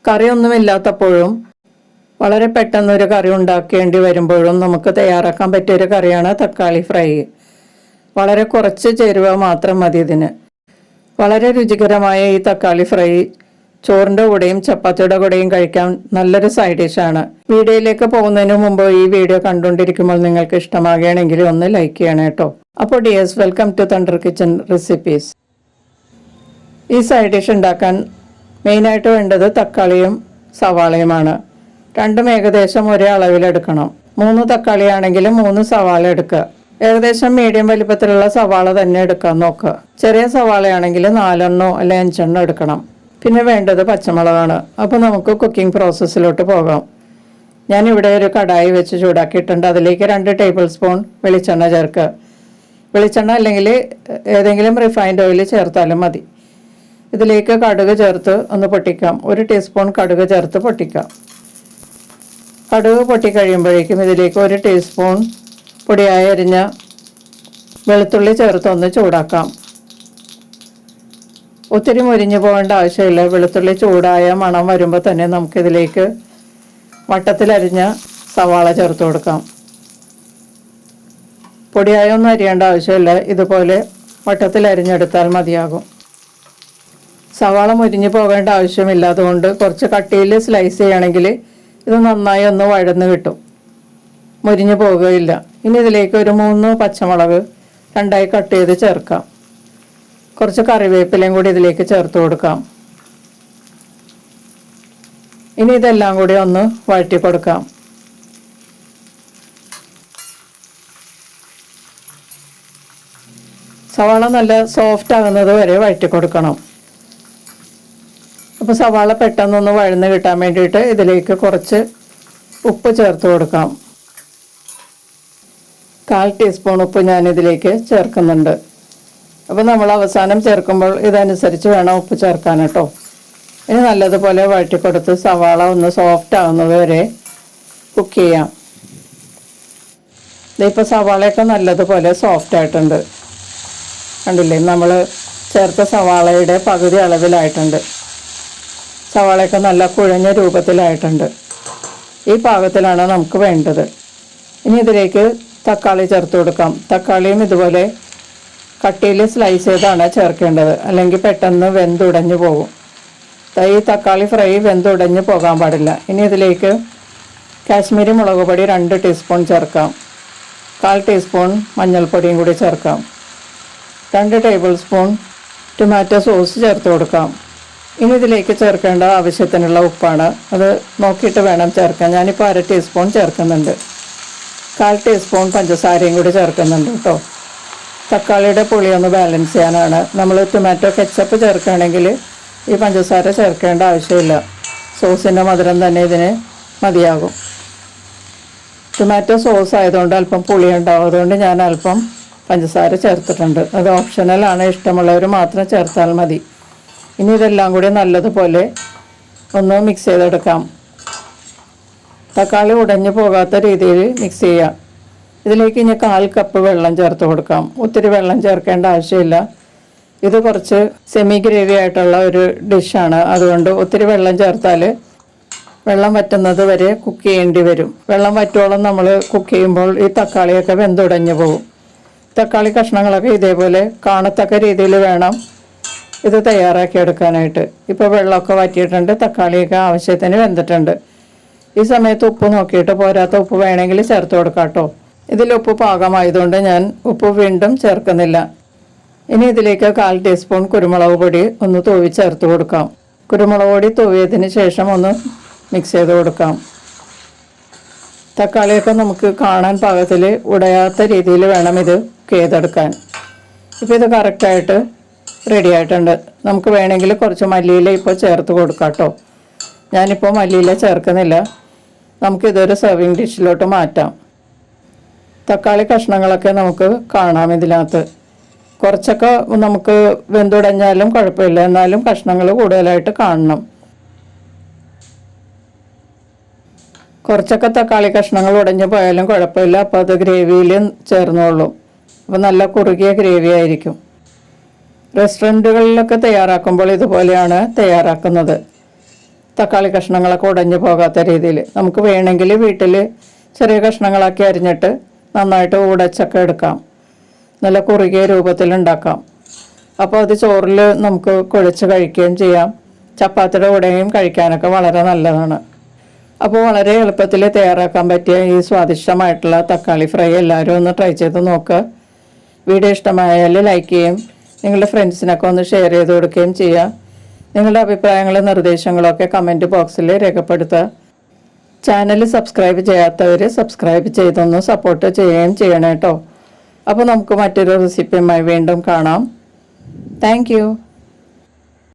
കറിയൊന്നുമില്ലാത്തപ്പോഴും വളരെ പെട്ടെന്നൊരു കറി ഉണ്ടാക്കേണ്ടി വരുമ്പോഴും നമുക്ക് തയ്യാറാക്കാൻ പറ്റിയൊരു കറിയാണ് തക്കാളി ഫ്രൈ. വളരെ കുറച്ച് ചേരുവ മാത്രം മതി ഇതിന്. വളരെ രുചികരമായ ഈ തക്കാളി ഫ്രൈ ചോറിൻ്റെ കൂടെയും ചപ്പാത്തിയുടെ കൂടെയും കഴിക്കാൻ നല്ലൊരു സൈഡ് ഡിഷാണ്. വീഡിയോയിലേക്ക് പോകുന്നതിന് മുമ്പ് ഈ വീഡിയോ കണ്ടുകൊണ്ടിരിക്കുമ്പോൾ നിങ്ങൾക്ക് ഇഷ്ടമാകുകയാണെങ്കിൽ ഒന്ന് ലൈക്ക് ചെയ്യണം കേട്ടോ. അപ്പോൾ dears, welcome to Thunder Kitchen recipes. ഈ സൈഡ് ഡിഷ് ഉണ്ടാക്കാൻ മെയിനായിട്ട് വേണ്ടത് തക്കാളിയും സവാളയുമാണ്. രണ്ടും ഏകദേശം ഒരേ അളവിലെടുക്കണം. 3 തക്കാളി ആണെങ്കിൽ 3 സവാള എടുക്കുക. ഏകദേശം മീഡിയം വലിപ്പത്തിലുള്ള സവാള തന്നെ എടുക്കാൻ നോക്കുക. ചെറിയ സവാളയാണെങ്കിൽ 4 അല്ലെങ്കിൽ 5 എടുക്കണം. പിന്നെ വേണ്ടത് പച്ചമുളകാണ്. അപ്പോൾ നമുക്ക് കുക്കിംഗ് പ്രോസസ്സിലോട്ട് പോകാം. ഞാനിവിടെ ഒരു കടായി വെച്ച് ചൂടാക്കിയിട്ടുണ്ട്. അതിലേക്ക് 2 ടേബിൾ സ്പൂൺ വെളിച്ചെണ്ണ ചേർക്കുക. വെളിച്ചെണ്ണ അല്ലെങ്കിൽ ഏതെങ്കിലും റിഫൈൻഡ് ഓയിൽ ചേർത്താലും മതി. ഇതിലേക്ക് കടുക് ചേർത്ത് ഒന്ന് പൊട്ടിക്കാം. 1 ടീസ്പൂൺ കടുക് ചേർത്ത് പൊട്ടിക്കാം. കടുക് പൊട്ടിക്കഴിയുമ്പോഴേക്കും ഇതിലേക്ക് 1 ടീസ്പൂൺ പൊടിയായി അരിഞ്ഞ വെളുത്തുള്ളി ചേർത്ത് ഒന്ന് ചൂടാക്കാം. ഒത്തിരി മുരിഞ്ഞു പോകേണ്ട ആവശ്യമില്ല. വെളുത്തുള്ളി ചൂടായ മണം വരുമ്പോൾ തന്നെ നമുക്കിതിലേക്ക് വട്ടത്തിലരിഞ്ഞ സവാള ചേർത്ത് കൊടുക്കാം. പൊടിയായൊന്നും അരിയേണ്ട ആവശ്യമില്ല. ഇതുപോലെ വട്ടത്തിലരിഞ്ഞെടുത്താൽ മതിയാകും. സവാള മുരിഞ്ഞു പോകേണ്ട ആവശ്യമില്ല. അതുകൊണ്ട് കുറച്ച് കട്ടിയിൽ സ്ലൈസ് ചെയ്യുകയാണെങ്കിൽ ഇത് നന്നായി ഒന്ന് വഴന്ന് കിട്ടും, മുരിഞ്ഞു പോകുകയില്ല. ഇനി ഇതിലേക്ക് ഒരു 3 പച്ചമുളക് 2ആയി കട്ട് ചെയ്ത് ചേർക്കാം. കുറച്ച് കറിവേപ്പിലയും കൂടി ഇതിലേക്ക് ചേർത്ത് കൊടുക്കാം. ഇനി ഇതെല്ലാം കൂടി ഒന്ന് വഴറ്റി കൊടുക്കാം. സവാള നല്ല സോഫ്റ്റ് ആകുന്നത് വരെ വഴറ്റി കൊടുക്കണം. അപ്പോൾ സവാള പെട്ടെന്നൊന്ന് വഴന്ന് കിട്ടാൻ വേണ്ടിയിട്ട് ഇതിലേക്ക് കുറച്ച് ഉപ്പ് ചേർത്ത് കൊടുക്കാം. 1/4 ടീസ്പൂൺ ഉപ്പ് ഞാനിതിലേക്ക് ചേർക്കുന്നുണ്ട്. അപ്പോൾ നമ്മൾ അവസാനം ചേർക്കുമ്പോൾ ഇതനുസരിച്ച് വേണം ഉപ്പ് ചേർക്കാൻ കേട്ടോ. ഇനി നല്ലതുപോലെ വഴറ്റി കൊടുത്ത് സവാള ഒന്ന് സോഫ്റ്റ് ആകുന്നത് വരെ കുക്ക് ചെയ്യാം. ഇതിപ്പോൾ സവാളയൊക്കെ നല്ലതുപോലെ സോഫ്റ്റ് ആയിട്ടുണ്ട്. കണ്ടില്ലേ, നമ്മൾ ചേർത്ത സവാളയുടെ പകുതി അളവിലായിട്ടുണ്ട്. സവാളയൊക്കെ നല്ല കുഴഞ്ഞ രൂപത്തിലായിട്ടുണ്ട്. ഈ പാകത്തിലാണ് നമുക്ക് വേണ്ടത്. ഇനി ഇതിലേക്ക് തക്കാളി ചേർത്ത് കൊടുക്കാം. തക്കാളിയും ഇതുപോലെ കട്ടിയിൽ സ്ലൈസ് ചെയ്താണ് ചേർക്കേണ്ടത്, അല്ലെങ്കിൽ പെട്ടെന്ന് വെന്തുടഞ്ഞു പോകും. ഈ തക്കാളി ഫ്രൈ വെന്തുടഞ്ഞു പോകാൻ പാടില്ല. ഇനി ഇതിലേക്ക് കാശ്മീരി മുളക് പൊടി 2 ടീസ്പൂൺ ചേർക്കാം. 1/4 ടീസ്പൂൺ മഞ്ഞൾപ്പൊടിയും കൂടി ചേർക്കാം. 2 ടേബിൾ സ്പൂൺ ടൊമാറ്റോ സോസ് ചേർത്ത് കൊടുക്കാം. ഇനി ഇതിലേക്ക് ചേർക്കേണ്ട ആവശ്യത്തിനുള്ള ഉപ്പാണ്. അത് നോക്കിയിട്ട് വേണം ചേർക്കാൻ. ഞാനിപ്പോൾ 1/2 ടീസ്പൂൺ ചേർക്കുന്നുണ്ട്. 1/4 ടീസ്പൂൺ പഞ്ചസാരയും കൂടി ചേർക്കുന്നുണ്ട് കേട്ടോ. തക്കാളിയുടെ പുളി ഒന്ന് ബാലൻസ് ചെയ്യാനാണ്. നമ്മൾ ടൊമാറ്റോ കെച്ചപ്പ് ചേർക്കുകയാണെങ്കിൽ ഈ പഞ്ചസാര ചേർക്കേണ്ട ആവശ്യമില്ല. സോസിൻ്റെ മധുരം തന്നെ ഇതിന് മതിയാകും. ടൊമാറ്റോ സോസ് ആയതുകൊണ്ട് അല്പം പുളി ഉണ്ടാവും. അതുകൊണ്ട് ഞാൻ അല്പം പഞ്ചസാര ചേർത്തിട്ടുണ്ട്. അത് ഓപ്ഷണലാണ്. ഇഷ്ടമുള്ളവർ മാത്രം ചേർത്താൽ മതി. ഇനി ഇതെല്ലാം കൂടി നല്ലതുപോലെ ഒന്ന് മിക്സ് ചെയ്തെടുക്കാം. തക്കാളി ഉടഞ്ഞു പോകാത്ത രീതിയിൽ മിക്സ് ചെയ്യാം. ഇതിലേക്ക് ഇനി 1/4 കപ്പ് വെള്ളം ചേർത്ത് കൊടുക്കാം. ഒത്തിരി വെള്ളം ചേർക്കേണ്ട ആവശ്യമില്ല. ഇത് കുറച്ച് സെമി ഗ്രേവി ആയിട്ടുള്ള ഒരു ഡിഷാണ്. അതുകൊണ്ട് ഒത്തിരി വെള്ളം ചേർത്താൽ വെള്ളം വറ്റുന്നത് വരെ കുക്ക് ചെയ്യേണ്ടി വരും. വെള്ളം വറ്റോളം നമ്മൾ കുക്ക് ചെയ്യുമ്പോൾ ഈ തക്കാളിയൊക്കെ വെന്തുടഞ്ഞു പോകും. തക്കാളി കഷ്ണങ്ങളൊക്കെ ഇതേപോലെ കാണത്തക്ക രീതിയിൽ വേണം ഇത് തയ്യാറാക്കി എടുക്കാനായിട്ട്. ഇപ്പോൾ വെള്ളമൊക്കെ വറ്റിയിട്ടുണ്ട്. തക്കാളിയൊക്കെ ആവശ്യത്തിന് വെന്തിട്ടുണ്ട്. ഈ സമയത്ത് ഉപ്പ് നോക്കിയിട്ട് പോരാത്ത ഉപ്പ് വേണമെങ്കിൽ ചേർത്ത് കൊടുക്കാം കേട്ടോ. ഇതിൽ ഉപ്പ് പാകമായതുകൊണ്ട് ഞാൻ ഉപ്പ് വീണ്ടും ചേർക്കുന്നില്ല. ഇനി ഇതിലേക്ക് 1/4 ടീസ്പൂൺ കുരുമുളക് പൊടി ഒന്ന് തൂവി ചേർത്ത് കൊടുക്കാം. കുരുമുളക് പൊടി തൂവിയതിന് ശേഷം ഒന്ന് മിക്സ് ചെയ്ത് കൊടുക്കാം. തക്കാളിയൊക്കെ നമുക്ക് കാണാൻ പാകത്തിൽ ഉടയാത്ത രീതിയിൽ വേണം ഇത് കുക്ക് ചെയ്തെടുക്കാൻ. ഇപ്പോൾ ഇത് കറക്റ്റായിട്ട് റെഡി ആയിട്ടുണ്ട്. നമുക്ക് വേണമെങ്കിൽ കുറച്ച് മല്ലിയില ഇപ്പോൾ ചേർത്ത് കൊടുക്കാം കേട്ടോ. ഞാനിപ്പോൾ മല്ലിയില ചേർക്കുന്നില്ല. നമുക്കിതൊരു സെർവിങ് ഡിഷിലോട്ട് മാറ്റാം. തക്കാളി കഷ്ണങ്ങളൊക്കെ നമുക്ക് കാണാം ഇതിനകത്ത്. കുറച്ചൊക്കെ നമുക്ക് വെന്തുടഞ്ഞാലും കുഴപ്പമില്ല, എന്നാലും കഷ്ണങ്ങൾ കൂടുതലായിട്ട് കാണണം. കുറച്ചൊക്കെ തക്കാളി കഷ്ണങ്ങൾ ഉടഞ്ഞു പോയാലും കുഴപ്പമില്ല. അപ്പോൾ അത് ഗ്രേവിയിൽ ചേർന്നോളും. അപ്പോൾ നല്ല കുറുകിയ ഗ്രേവി ആയിരിക്കും. റെസ്റ്റോറൻറ്റുകളിലൊക്കെ തയ്യാറാക്കുമ്പോൾ ഇതുപോലെയാണ് തയ്യാറാക്കുന്നത്. തക്കാളി കഷ്ണങ്ങളൊക്കെ ഉടഞ്ഞു പോകാത്ത രീതിയിൽ നമുക്ക് വേണമെങ്കിൽ വീട്ടിൽ ചെറിയ കഷ്ണങ്ങളാക്കി അരിഞ്ഞിട്ട് നന്നായിട്ട് ഉടച്ചൊക്കെ എടുക്കാം. നല്ല കുറുകിയ രൂപത്തിൽ ഉണ്ടാക്കാം. അപ്പോൾ അത് ചോറിൽ നമുക്ക് കുഴച്ച് കഴിക്കുകയും ചെയ്യാം. ചപ്പാത്തിയുടെ കൂടെയും കഴിക്കാനൊക്കെ വളരെ നല്ലതാണ്. അപ്പോൾ വളരെ എളുപ്പത്തിൽ തയ്യാറാക്കാൻ പറ്റിയ ഈ സ്വാദിഷ്ടമായിട്ടുള്ള തക്കാളി ഫ്രൈ എല്ലാവരും ഒന്ന് ട്രൈ ചെയ്ത് നോക്കുക. വീഡിയോ ഇഷ്ടമായാൽ ലൈക്ക് ചെയ്യും, നിങ്ങളുടെ ഫ്രണ്ട്സിനൊക്കെ ഒന്ന് ഷെയർ ചെയ്ത് കൊടുക്കുകയും ചെയ്യുക. നിങ്ങളുടെ അഭിപ്രായങ്ങളും നിർദ്ദേശങ്ങളൊക്കെ കമൻറ്റ് ബോക്സിൽ രേഖപ്പെടുത്തുക. ചാനൽ സബ്സ്ക്രൈബ് ചെയ്യാത്തവർ സബ്സ്ക്രൈബ് ചെയ്തൊന്ന് സപ്പോർട്ട് ചെയ്യുകയും ചെയ്യണം കേട്ടോ. അപ്പോൾ നമുക്ക് മറ്റൊരു റെസിപ്പിയുമായി വീണ്ടും കാണാം. താങ്ക്